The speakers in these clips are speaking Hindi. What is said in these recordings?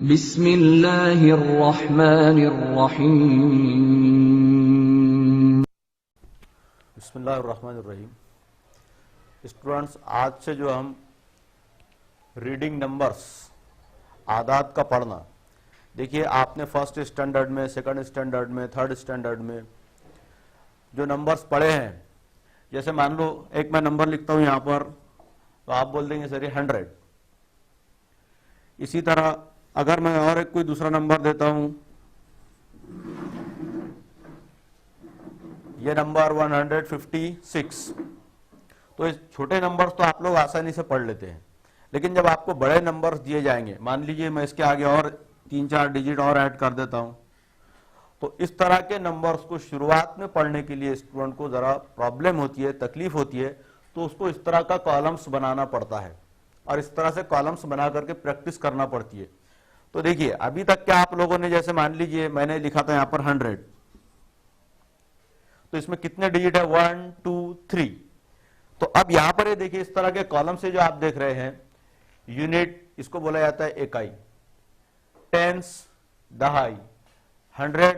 बिस्मिल्लाहिर्रहमानिर्रहीम। बिस्मिल्लाहिर्रहमानिर्रहीम। स्टूडेंट्स, आज से जो हम रीडिंग नंबर्स आदात का पढ़ना, देखिए आपने फर्स्ट स्टैंडर्ड में, सेकंड स्टैंडर्ड में, थर्ड स्टैंडर्ड में जो नंबर्स पढ़े हैं, जैसे मान लो एक मैं नंबर लिखता हूं यहां पर, तो आप बोल देंगे सर ये 100। इसी तरह अगर मैं और एक कोई दूसरा नंबर देता हूं, ये नंबर 156, तो इस छोटे नंबर्स तो आप लोग आसानी से पढ़ लेते हैं, लेकिन जब आपको बड़े नंबर्स दिए जाएंगे, मान लीजिए मैं इसके आगे और 3-4 डिजिट और ऐड कर देता हूं, तो इस तरह के नंबर्स को शुरुआत में पढ़ने के लिए स्टूडेंट को जरा प्रॉब्लम होती है, तकलीफ होती है, तो उसको इस तरह का कॉलम्स बनाना पड़ता है और इस तरह से कॉलम्स बना करके प्रैक्टिस करना पड़ती है। तो देखिए अभी तक क्या आप लोगों ने, जैसे मान लीजिए मैंने लिखा था यहां पर 100, तो इसमें कितने डिजिट है? 1 2 3। तो अब यहां पर ये देखिए इस तरह के कॉलम से जो आप देख रहे हैं, यूनिट इसको बोला जाता है इकाई, टेंस दहाई, 100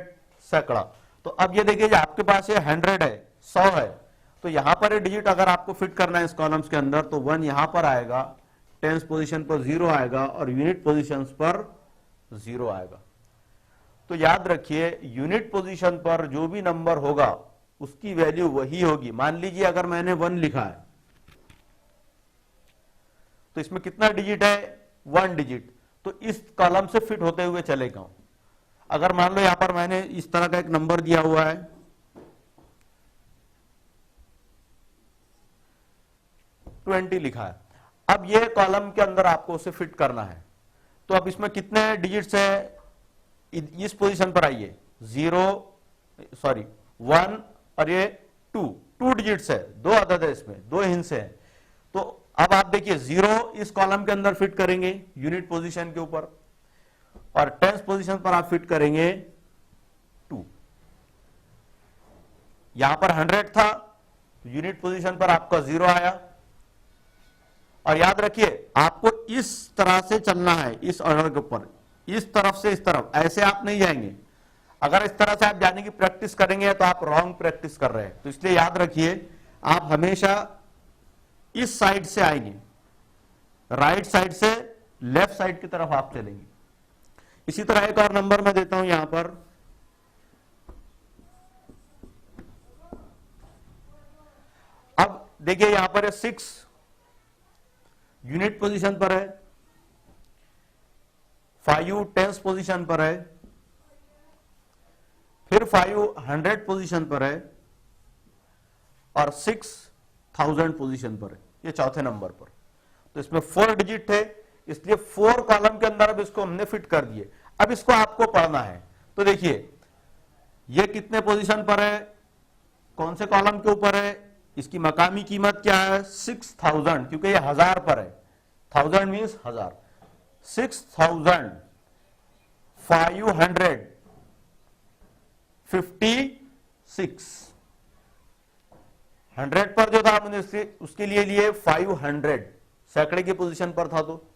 सैकड़ा। तो अब ये देखिए जो आपके पास ये 100 है, 100 है, तो यहां पर ये डिजिट अगर आपको फिट करना है इस कॉलम्स के अंदर, तो 1 यहां पर आएगा, टेंस पोजीशन पर 0 आएगा और यूनिट पोजीशंस पर 0 आएगा। तो याद रखिए यूनिट पोजीशन पर जो भी नंबर होगा उसकी वैल्यू वही होगी। मान लीजिए अगर मैंने 1 लिखा है, तो इसमें कितना डिजिट है? 1 डिजिट, तो इस कॉलम से फिट होते हुए चलेगा। अगर मान लो यहां पर मैंने इस तरह का एक नंबर दिया हुआ है, 20 लिखा है, अब ये कॉलम के अंदर आपको उसे फिट करना है, तो अब इसमें कितने डिजिट्स है? इस पोजीशन पर आइए, 1 और ये 2 डिजिट्स है, 2 अदद है, इसमें 2 हिंस है। तो अब आप देखिए 0 इस कॉलम के अंदर फिट करेंगे यूनिट पोजीशन के ऊपर, और टेंस पोजीशन पर आप फिट करेंगे 2। यहां पर 100 था, यूनिट पोजीशन पर आपका 0 आया। और याद रखिए आपको इस तरह से चलना है, इस ऑर्डर के ऊपर, इस तरफ से इस तरफ, ऐसे आप नहीं जाएंगे। अगर इस तरह से आप जाने की प्रैक्टिस करेंगे तो आप रॉन्ग प्रैक्टिस कर रहे हैं। तो इसलिए याद रखिए आप हमेशा इस साइड से आएंगे, राइट साइड से लेफ्ट साइड की तरफ आप चलेंगे। इसी तरह एक और नंबर मैं देता हूं यहां पर, अब देखिए यहां पर 6 यूनिट पोजीशन पर है, 5 टेंस पोजीशन पर है, फिर 5 100 पोजीशन पर है, और 6 1000 पोजीशन पर है, ये चौथे नंबर पर। तो इसमें 4 डिजिट थे, इसलिए 4 कॉलम के अंदर अब इसको हमने फिट कर दिए। अब इसको आपको पढ़ना है, तो देखिए ये कितने पोजीशन पर है, कौन से कॉलम के ऊपर है, इसकी मकामी कीमत क्या है? 6000, क्योंकि ये 1000 पर है, 1000 मीन्स 1000। 6556, 100 पर जो था हमने उसके लिए 500 सैकड़े की पोजीशन पर था, तो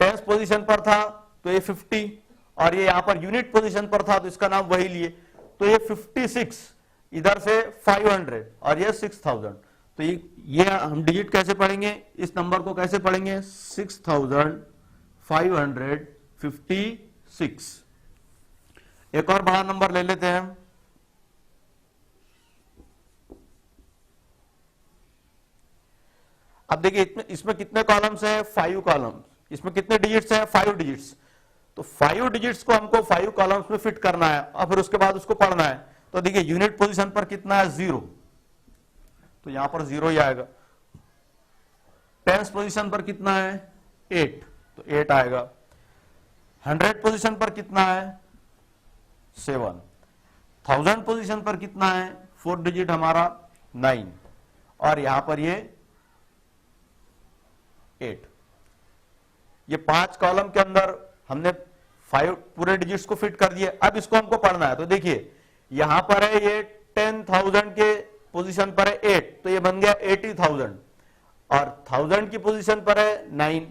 टेंस पोजीशन पर था तो ये 50, और ये यहां पर यूनिट पोजीशन पर था तो इसका नाम वही लिए, तो ये 56, इधर से 500 और ये 6000। तो ये हम डिजिट कैसे पढ़ेंगे, इस नंबर को कैसे पढ़ेंगे? 6556। एक और बड़ा नंबर ले लेते हैं, अब देखिए इसमें कितने कॉलम्स हैं? 5 कॉलम्स। इसमें कितने डिजिट्स हैं? 5 डिजिट्स। तो 5 डिजिट्स को हमको 5 कॉलम्स में फिट करना है और फिर उसके बाद उसको पढ़ना है। तो देखिए यूनिट पोजीशन पर कितना है? 0, तो यहां पर 0 ही आएगा। टेंस पोजीशन पर कितना है? 8, तो 8 आएगा। 100 पोजीशन पर कितना है? 7। 1000 पोजीशन पर कितना है? 4 डिजिट हमारा 9, और यहां पर ये 8। ये 5 कॉलम के अंदर हमने 5 पूरे डिजिट्स को फिट कर दिए। अब इसको हमको पढ़ना है, तो देखिए यहां पर है ये 10,000 के पोजीशन पर है 8, तो ये बन गया 80,000, और 1000 की पोजीशन पर है 9।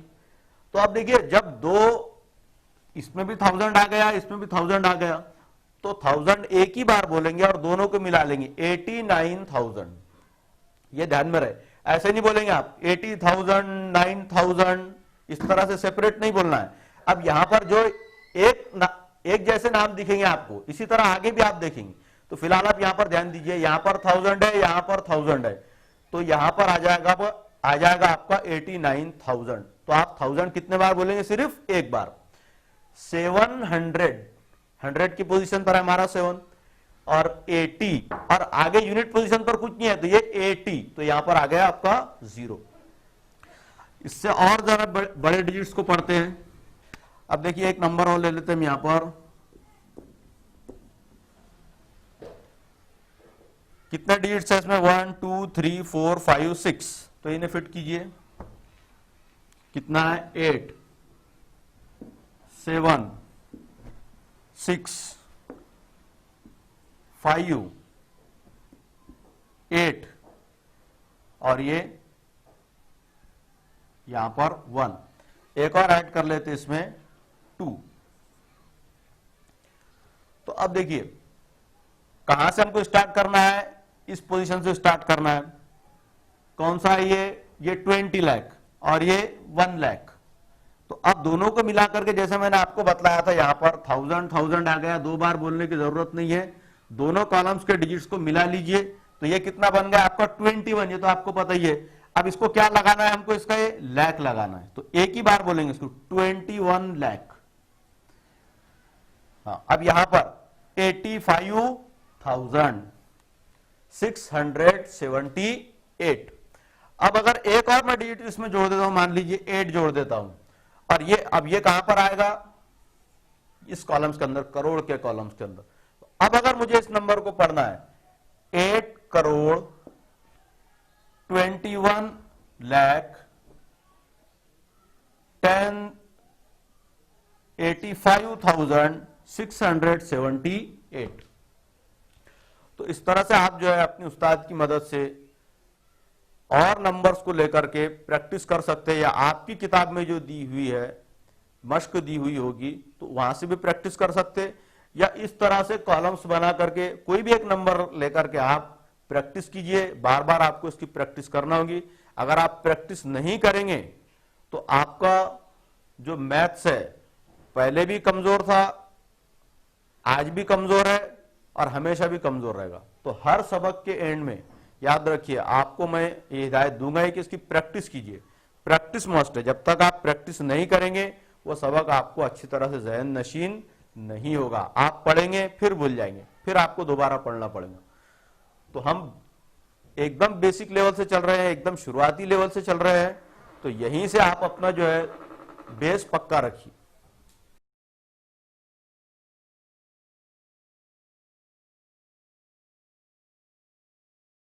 तो अब देखिए जब 2 इसमें भी 1000 आ गया, इसमें भी 1000 आ गया, तो 1000 एक ही बार बोलेंगे और दोनों को मिला लेंगे 89,000। ये ध्यान में रहे, ऐसे नहीं बोलेंगे आप 80,000 9,000, इस तरह से सेपरेट नहीं बोलना है। अब यहां पर जो एक जैसे नाम दिखेंगे आपको, इसी तरह आगे भी आप देखेंगे। तो फिलहाल आप यहां पर ध्यान दीजिए, यहां पर 1000 है, यहां पर 1000 है, तो यहां पर आ जाएगा आपका 89,000। तो आप 1000 कितने बार बोलेंगे? सिर्फ एक बार। 700, 100 की पोजीशन पर है हमारा 7 और 80, और आगे यूनिट पोजीशन पर कुछ नहीं है, तो ये 80, तो यहां पर आ गया आपका 0। इससे और जरा बड़े डिजिट्स को पढ़ते हैं। अब देखिए एक नंबर और ले लेते हैं यहां पर, कितने डिजिट्स है इसमें? 1 2 3 4 5 6, तो इन्हें फिट कीजिए। कितना है? 8 7 6 5 8, और ये यहां पर 1, एक और ऐड कर लेते इसमें 2। तो अब देखिए कहां से हमको स्टार्ट करना है? इस पोजीशन से स्टार्ट करना है। कौन सा है ये 20 लाख और ये 1 लाख। तो अब दोनों को मिला करके, जैसे मैंने आपको बतलाया था, यहां पर 1000 आ गया, दो बार बोलने की जरूरत नहीं है। दोनों कॉलम्स के डिजिट्स को मिला लीजिए, तो ये कितना बन गया आपका? 21। ये तो आपको पता ही है। अब इसको क्या लगाना है हमको? इसका ये लाख लगाना है, तो एक ही बार बोलेंगे इसको, 21 लाख। हाँ, अब यहां पर 85,678। अब अगर एक और मैं डिजिट इसमें जोड़ देता हूं, मान लीजिए 8 जोड़ देता हूं, और ये अब ये कहां पर आएगा? इस कॉलम्स के अंदर, करोड़ के कॉलम्स के अंदर। अब अगर मुझे इस नंबर को पढ़ना है, 8 करोड़ 21 लाख 85,678। तो इस तरह से आप जो है अपने उस्ताद की मदद से और नंबर्स को लेकर के प्रैक्टिस कर सकते हैं, या आपकी किताब में जो दी हुई है मश्क दी हुई होगी तो वहां से भी प्रैक्टिस कर सकते, या इस तरह से कॉलम्स बना करके कोई भी एक नंबर लेकर के आप प्रैक्टिस कीजिए। बार बार आपको इसकी प्रैक्टिस करना होगी। अगर आप प्रैक्टिस नहीं करेंगे तो आपका जो मैथ्स है पहले भी कमजोर था, आज भी कमजोर है और हमेशा भी कमजोर रहेगा। तो हर सबक के एंड में याद रखिए, आपको मैं ये हिदायत दूंगा कि इसकी प्रैक्टिस कीजिए। प्रैक्टिस मस्ट है। जब तक आप प्रैक्टिस नहीं करेंगे वो सबक आपको अच्छी तरह से ज़हन नशीन नहीं होगा। आप पढ़ेंगे फिर भूल जाएंगे, फिर आपको दोबारा पढ़ना पड़ेगा। तो हम एकदम बेसिक लेवल से चल रहे हैं, एकदम शुरुआती लेवल से चल रहे हैं, तो यहीं से आप अपना जो है बेस पक्का रखिए।